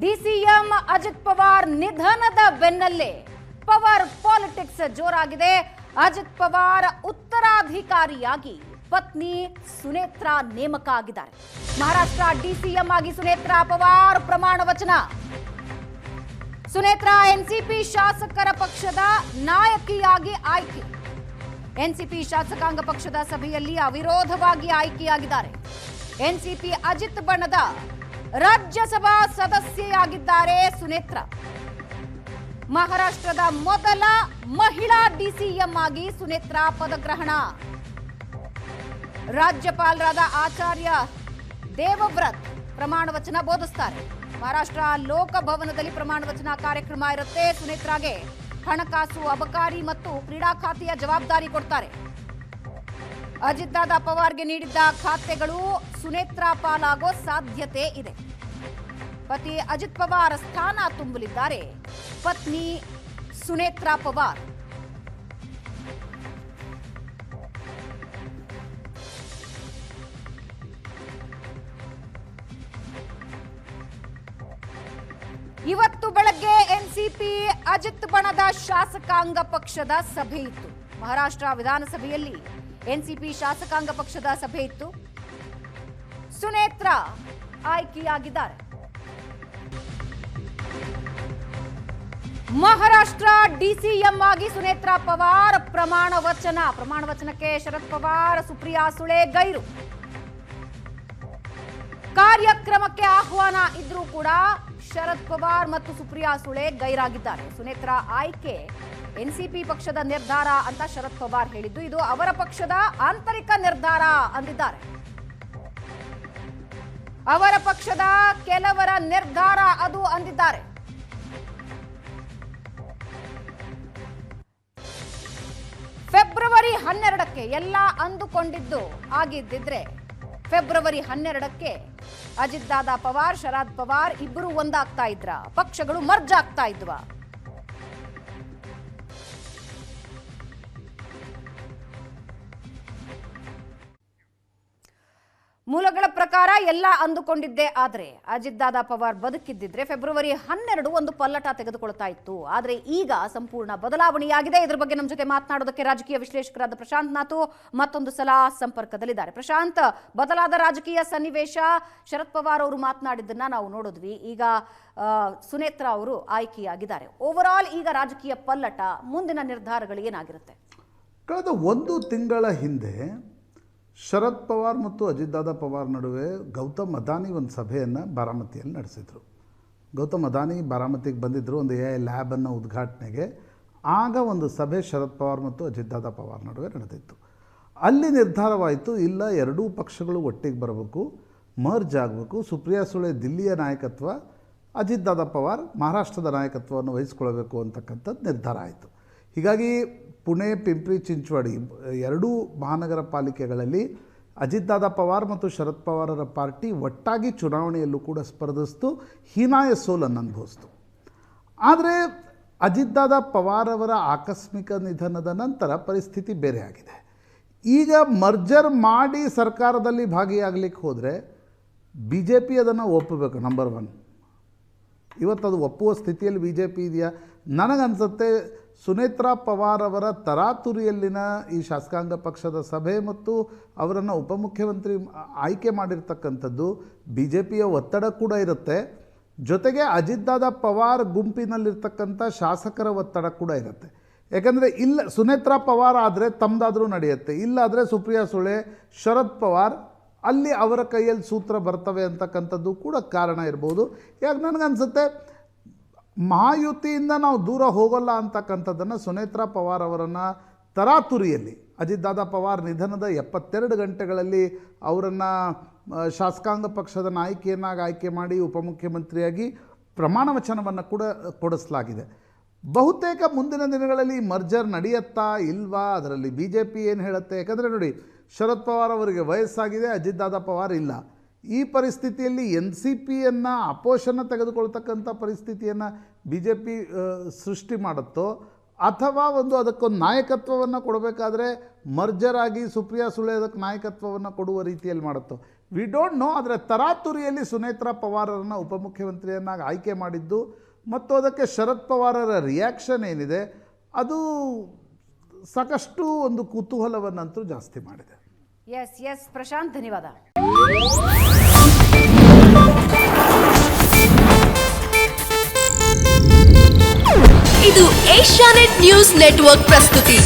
DCM Ajit Pawar ನಿಧನದ ಬೆನ್ನಲ್ಲೇ power politics ಜೋರಾಗಿದೆ. Ajit Pawar ಉತ್ತರಾಧಿಕಾರಿಯಾಗಿ ಪತ್ನಿ ಸುನೇತ್ರಾ ನೇಮಕ ಆಗಿದ್ದಾರೆ. ಮಹಾರಾಷ್ಟ್ರ ಡಿಸಿಎಂ ಆಗಿ ಸುನೇತ್ರಾ ಪವಾರ್ ಪ್ರಮಾಣ ವಚನ. ಸುನೇತ್ರಾ ಎನ್ಸಿಪಿ ಶಾಸಕರ ಪಕ್ಷದ ನಾಯಕಿಯಾಗಿ ಆಯ್ಕೆ. ಎನ್ಸಿಪಿ ಶಾಸಕಾಂಗ ಪಕ್ಷದ ಸಭೆಯಲ್ಲಿ ಅವಿರೋಧವಾಗಿ ಆಯ್ಕೆಯಾಗಿದ್ದಾರೆ. ಎನ್ಸಿಪಿ ಅಜಿತ್ ಬಣದ ರಾಜ್ಯಸಭಾ ಸದಸ್ಯೆಯಾಗಿದ್ದಾರೆ ಸುನೇತ್ರಾ. ಮಹಾರಾಷ್ಟ್ರದ ಮೊದಲ ಮಹಿಳಾ ಡಿಸಿಎಂ ಆಗಿ ಸುನೇತ್ರಾ ಪದಗ್ರಹಣ. ರಾಜ್ಯಪಾಲರಾದ ಆಚಾರ್ಯ ದೇವವ್ರತ್ ಪ್ರಮಾಣ ವಚನ ಬೋಧಿಸ್ತಾರೆ. ಮಹಾರಾಷ್ಟ್ರ ಲೋಕಭವನದಲ್ಲಿ ಪ್ರಮಾಣ ವಚನ ಕಾರ್ಯಕ್ರಮ ಇರುತ್ತೆ. ಸುನೇತ್ರಾಗೆ ಹಣಕಾಸು, ಅಬಕಾರಿ ಮತ್ತು ಕ್ರೀಡಾ ಖಾತೆಯ ಜವಾಬ್ದಾರಿ ಕೊಡ್ತಾರೆ. ಅಜಿತ್ ದಾದಾ ಪವಾರ್ಗೆ ನೀಡಿದ್ದ ಖಾತೆಗಳು ಸುನೇತ್ರಾ ಪಾಲಾಗೋ ಸಾಧ್ಯತೆ ಇದೆ. ಪತಿ ಅಜಿತ್ ಪವಾರ್ ಸ್ಥಾನ ತುಂಬಲಿದ್ದಾರೆ ಪತ್ನಿ ಸುನೇತ್ರಾ ಪವಾರ್. ಇವತ್ತು ಬೆಳಗ್ಗೆ ಎನ್ಸಿಪಿ ಅಜಿತ್ ಬಣದ ಶಾಸಕಾಂಗ ಪಕ್ಷದ ಸಭೆ ಇತ್ತು. ಮಹಾರಾಷ್ಟ್ರ ವಿಧಾನಸಭೆಯಲ್ಲಿ ಎನ್ಸಿಪಿ ಶಾಸಕಾಂಗ ಪಕ್ಷದ ಸಭೆ ಇತ್ತು. ಸುನೇತ್ರಾ ಆಯ್ಕೆಯಾಗಿದ್ದಾರೆ. ಮಹಾರಾಷ್ಟ್ರ ಡಿಸಿಎಂ ಆಗಿ ಸುನೇತ್ರಾ ಪವಾರ್ ಪ್ರಮಾಣ ವಚನಕ್ಕೆ ಶರದ್ ಪವಾರ್, ಸುಪ್ರಿಯಾ ಸುಳೆ ಗೈರು. ಕಾರ್ಯಕ್ರಮಕ್ಕೆ ಆಹ್ವಾನ ಇದ್ರೂ ಕೂಡ ಶರದ್ ಪವಾರ್ ಮತ್ತು ಸುಪ್ರಿಯಾ ಸುಳೆ ಗೈರಾಗಿದ್ದಾರೆ. ಸುನೇತ್ರಾ ಆಯ್ಕೆ ಎನ್ಸಿಪಿ ಪಕ್ಷದ ನಿರ್ಧಾರ ಅಂತ ಶರದ್ ಪವಾರ್ ಹೇಳಿದ್ದು, ಇದು ಅವರ ಪಕ್ಷದ ಆಂತರಿಕ ನಿರ್ಧಾರ ಅಂದಿದ್ದಾರೆ. ಅವರ ಪಕ್ಷದ ಕೆಲವರ ನಿರ್ಧಾರ ಅದು ಅಂದಿದ್ದಾರೆ. ಫೆಬ್ರವರಿ 12ಕ್ಕೆ ಎಲ್ಲ ಅಂದುಕೊಂಡಿದ್ದು ಆಗಿದ್ದಿದ್ರೆ ಫೆಬ್ರವರಿ 12ಕ್ಕೆ ಅಜಿತ್ ದಾದಾ ಪವಾರ್, ಶರದ್ ಪವಾರ್ ಇಬ್ಬರು ಒಂದಾಗ್ತಾ ಇದ್ರ, ಪಕ್ಷಗಳು ಮರ್ಜ್ ಆಗ್ತಾ ಇದ್ವಾ? ಮೂಲಗಳ ಪ್ರಕಾರ ಎಲ್ಲ ಅಂದುಕೊಂಡಿದ್ದೇ ಆದ್ರೆ ಅಜಿತ್ ದಾದಾ ಪವಾರ್ ಬದುಕಿದ್ದಿದ್ರೆ ಫೆಬ್ರವರಿ 12 ಒಂದು ಪಲ್ಲಟ ತೆಗೆದುಕೊಳ್ತಾ ಇತ್ತು. ಆದ್ರೆ ಈಗ ಸಂಪೂರ್ಣ ಬದಲಾವಣೆಯಾಗಿದೆ. ಇದ್ರ ಬಗ್ಗೆ ನಮ್ಮ ಜೊತೆ ಮಾತನಾಡೋದಕ್ಕೆ ರಾಜಕೀಯ ವಿಶ್ಲೇಷಕರಾದ ಪ್ರಶಾಂತ್ ನಾತು ಮತ್ತೊಂದು ಸಲ ಸಂಪರ್ಕದಲ್ಲಿದ್ದಾರೆ. ಪ್ರಶಾಂತ್, ಬದಲಾದ ರಾಜಕೀಯ ಸನ್ನಿವೇಶ, ಶರದ್ ಪವಾರ್ ಅವರು ಮಾತನಾಡಿದ್ದನ್ನ ನಾವು ನೋಡಿದ್ವಿ. ಈಗ ಸುನೇತ್ರಾ ಅವರು ಆಯ್ಕೆಯಾಗಿದ್ದಾರೆ. ಓವರ್ ಆಲ್ ಈಗ ರಾಜಕೀಯ ಪಲ್ಲಟ, ಮುಂದಿನ ನಿರ್ಧಾರಗಳು ಏನಾಗಿರುತ್ತೆ? ಕಳೆದ ಒಂದು ತಿಂಗಳ ಹಿಂದೆ ಶರದ್ ಪವಾರ್ ಮತ್ತು ಅಜಿತ್ ದಾದಾ ಪವಾರ್ ನಡುವೆ ಗೌತಮ್ ಅದಾನಿ ಒಂದು ಸಭೆಯನ್ನು ಬಾರಾಮತಿಯಲ್ಲಿ ನಡೆಸಿದರು. ಗೌತಮ್ ಅದಾನಿ ಬಾರಾಮತಿಗೆ ಬಂದಿದ್ದರು ಒಂದು AI ಲ್ಯಾಬನ್ನು ಉದ್ಘಾಟನೆಗೆ. ಆಗ ಒಂದು ಸಭೆ ಶರದ್ ಪವಾರ್ ಮತ್ತು ಅಜಿತ್ ದಾದಾ ಪವಾರ್ ನಡುವೆ ನಡೆದಿತ್ತು. ಅಲ್ಲಿ ನಿರ್ಧಾರವಾಯಿತು, ಇಲ್ಲ ಎರಡೂ ಪಕ್ಷಗಳು ಒಟ್ಟಿಗೆ ಬರಬೇಕು, ಮರ್ಜ್ ಆಗಬೇಕು. ಸುಪ್ರಿಯಾ ಸುಳೆ ದಿಲ್ಲಿಯ ನಾಯಕತ್ವ, ಅಜಿತ್ ದಾದಾ ಪವಾರ್ ಮಹಾರಾಷ್ಟ್ರದ ನಾಯಕತ್ವವನ್ನು ವಹಿಸಿಕೊಳ್ಬೇಕು ಅಂತಕ್ಕಂಥದ್ದು ನಿರ್ಧಾರ ಆಯಿತು. ಹೀಗಾಗಿ ಪುಣೆ, ಪಿಂಪ್ರಿ ಚಿಂಚವಾಡಿ ಎರಡೂ ಮಹಾನಗರ ಪಾಲಿಕೆಗಳಲ್ಲಿ ಅಜಿತ್ ದಾದಾ ಪವಾರ್ ಮತ್ತು ಶರದ್ ಪವಾರರ ಪಾರ್ಟಿ ಒಟ್ಟಾಗಿ ಚುನಾವಣೆಯಲ್ಲೂ ಕೂಡ ಸ್ಪರ್ಧಿಸ್ತು, ಹೀನಾಯ ಸೋಲನ್ನು ಅನುಭವಿಸ್ತು. ಆದರೆ ಅಜಿತ್ ದಾದಾ ಪವಾರ್ ಅವರ ಆಕಸ್ಮಿಕ ನಿಧನದ ನಂತರ ಪರಿಸ್ಥಿತಿ ಬೇರೆ ಆಗಿದೆ. ಈಗ ಮರ್ಜರ್ ಮಾಡಿ ಸರ್ಕಾರದಲ್ಲಿ ಭಾಗಿಯಾಗಲಿಕ್ಕೆ ಹೋದರೆ BJP ಅದನ್ನು ಒಪ್ಪಬೇಕು. ನಂಬರ್ 1, ಇವತ್ತು ಅದು ಒಪ್ಪುವ ಸ್ಥಿತಿಯಲ್ಲಿ BJP ಇದೆಯಾ? ನನಗನ್ಸುತ್ತೆ ಸುನೇತ್ರಾ ಪವಾರ್ ಅವರ ತರಾತುರಿಯಲ್ಲಿನ ಈ ಶಾಸಕಾಂಗ ಪಕ್ಷದ ಸಭೆ ಮತ್ತು ಅವರನ್ನು ಉಪಮುಖ್ಯಮಂತ್ರಿ ಆಯ್ಕೆ ಮಾಡಿರ್ತಕ್ಕಂಥದ್ದು BJPಯ ಒತ್ತಡ ಕೂಡ ಇರುತ್ತೆ. ಜೊತೆಗೆ ಅಜಿತ್ ದಾದಾ ಪವಾರ್ ಗುಂಪಿನಲ್ಲಿರ್ತಕ್ಕಂಥ ಶಾಸಕರ ಒತ್ತಡ ಕೂಡ ಇರುತ್ತೆ. ಯಾಕಂದರೆ ಇಲ್ಲ ಸುನೇತ್ರಾ ಪವಾರ್ ಆದರೆ ತಮ್ಮದಾದರೂ ನಡೆಯುತ್ತೆ, ಇಲ್ಲಾದರೆ ಸುಪ್ರಿಯಾ ಸುಳೆ, ಶರದ್ ಪವಾರ್ ಅಲ್ಲಿ ಅವರ ಕೈಯಲ್ಲಿ ಸೂತ್ರ ಬರ್ತವೆ ಅಂತಕ್ಕಂಥದ್ದು ಕೂಡ ಕಾರಣ ಇರ್ಬೋದು. ಯಾಕೆ ನನಗನ್ಸುತ್ತೆ ಮಹಾಯುತಿಯಿಂದ ನಾವು ದೂರ ಹೋಗೋಲ್ಲ ಅಂತಕ್ಕಂಥದ್ದನ್ನು ಸುನೇತ್ರಾ ಪವಾರ್ ಅವರನ್ನು ತರಾತುರಿಯಲ್ಲಿ ಅಜಿತ್ ದಾದಾ ಪವಾರ್ ನಿಧನದ 72 ಗಂಟೆಗಳಲ್ಲಿ ಅವರನ್ನು ಶಾಸಕಾಂಗ ಪಕ್ಷದ ನಾಯಕಿಯನ್ನಾಗಿ ಆಯ್ಕೆ ಮಾಡಿ ಉಪಮುಖ್ಯಮಂತ್ರಿಯಾಗಿ ಪ್ರಮಾಣ ವಚನವನ್ನು ಕೂಡ ಕೊಡಿಸಲಾಗಿದೆ. ಬಹುತೇಕ ಮುಂದಿನ ದಿನಗಳಲ್ಲಿ ಮರ್ಜರ್ ನಡೆಯುತ್ತಾ ಇಲ್ವಾ, ಅದರಲ್ಲಿ BJP ಏನು ಹೇಳುತ್ತೆ? ಯಾಕಂದರೆ ನೋಡಿ, ಶರದ್ ಪವಾರ್ ಅವರಿಗೆ ವಯಸ್ಸಾಗಿದೆ, ಅಜಿತ್ ದಾದಾ ಪವಾರ್ ಇಲ್ಲ. ಈ ಪರಿಸ್ಥಿತಿಯಲ್ಲಿ NCPಯನ್ನು ಅಪೋಷಣ ತೆಗೆದುಕೊಳ್ತಕ್ಕಂಥ ಪರಿಸ್ಥಿತಿಯನ್ನು BJP ಸೃಷ್ಟಿ ಮಾಡುತ್ತೋ, ಅಥವಾ ಅದಕ್ಕೊಂದು ನಾಯಕತ್ವವನ್ನು ಕೊಡಬೇಕಾದ್ರೆ ಮರ್ಜರ್ ಆಗಿ ಸುಪ್ರಿಯಾ ಸುಳೆ ಅದಕ್ಕೆ ನಾಯಕತ್ವವನ್ನು ಕೊಡುವ ರೀತಿಯಲ್ಲಿ ಮಾಡುತ್ತೋ? We don't know. ಆದರೆ ತರಾತುರಿಯಲ್ಲಿ ಸುನೇತ್ರಾ ಪವಾರರನ್ನು ಉಪಮುಖ್ಯಮಂತ್ರಿಯನ್ನಾಗಿ ಆಯ್ಕೆ ಮಾಡಿದ್ದು ಮತ್ತು ಅದಕ್ಕೆ ಶರದ್ ಪವಾರರ ರಿಯಾಕ್ಷನ್ ಏನಿದೆ ಅದು ಸಾಕಷ್ಟು ಒಂದು ಕುತೂಹಲವನ್ನಂತೂ ಜಾಸ್ತಿ ಮಾಡಿದೆ. ಎಸ್ ಪ್ರಶಾಂತ್, ಧನ್ಯವಾದ. ಇದು ಏಷ್ಯಾನೆಟ್ ನ್ಯೂಸ್ ನೆಟ್ವರ್ಕ್ ಪ್ರಸ್ತುತಿ.